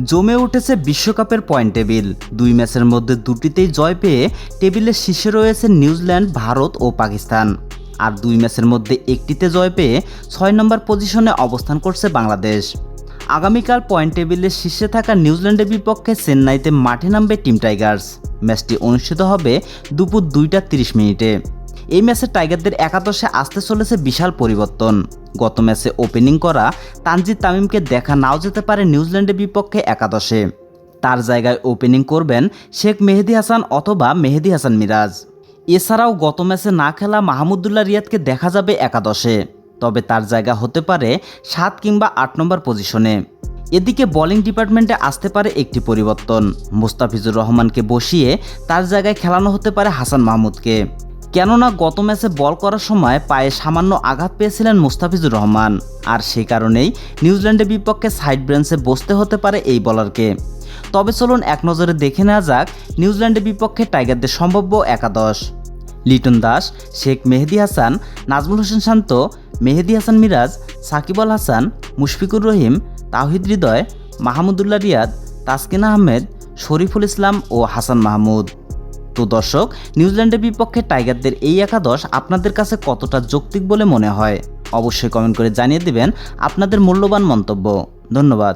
জমে উঠেছে বিশ্বকাপের পয়েন্ট টেবিল। 2 ম্যাচের মধ্যে দুটিতেই জয় পেয়ে টেবিলের শীর্ষে রয়েছে নিউজিল্যান্ড, ভারত ও পাকিস্তান। আর 2 ম্যাচের মধ্যে একটিতে জয় পেয়ে 6 নম্বর পজিশনে অবস্থান করছে বাংলাদেশ। আগামীকাল পয়েন্ট টেবিলের শীর্ষে থাকা নিউজিল্যান্ডের বিপক্ষে চেন্নাইতে মাঠে নামবে টিম টাইগার্স। ম্যাচটি অনুষ্ঠিত হবে দুপুর 2:30 এই ম্যাচে টাইগারদের একাদশে আসতে চলেছে বিশাল পরিবর্তন। গত ম্যাচে ওপেনিং করা তানজিদ তামিমকে দেখা নাও যেতে পারে নিউজিল্যান্ডের বিপক্ষে একাদশে। তার জায়গায় ওপেনিং করবেন শেখ মেহেদী হাসান অথবা মেহেদী হাসান মিরাজ। এছাড়াও গত ম্যাচে না খেলা মাহমুদুল্লাহ রিয়াদকে দেখা যাবে একাদশে, তবে তার জায়গা হতে পারে 7 কিংবা 8 নম্বর পজিশনে। এদিকে বোলিং ডিপার্টমেন্টে আসতে পারে একটি পরিবর্তন। মুস্তাফিজুর রহমানকে বসিয়ে তার জায়গায় খেলানো হতে পারে হাসান মাহমুদকে। কেননা গত ম্যাচে বল করার সময় পায়ে সামান্য আঘাত পেয়েছিলেন মুস্তাফিজুর রহমান, আর সেই কারণেই নিউজিল্যান্ডের বিপক্ষে সাইড বেঞ্চে বসতে হতে পারে এই বোলারকে। তবে চলুন এক নজরে দেখে নেওয়া যাক নিউজিল্যান্ডের বিপক্ষে টাইগারদের সম্ভাব্য একাদশ। লিটন দাস, শেখ মেহেদী হাসান, নাজমুল হোসেন শান্ত, মেহেদী হাসান মিরাজ, সাকিব আল হাসান, মুশফিকুর রহিম, তাওহিদ হৃদয়, মাহমুদুল্লাহ রিয়াদ, তাসকিন আহমেদ, শরীফুল ইসলাম ও হাসান মাহমুদ। তো দর্শক, নিউজিল্যান্ডের বিপক্ষে টাইগারদের এই একাদশ আপনাদের কাছে কতটা যৌক্তিক বলে মনে হয়? অবশ্যই কমেন্ট করে জানিয়ে দিবেন আপনাদের মূল্যবান মন্তব্য। ধন্যবাদ।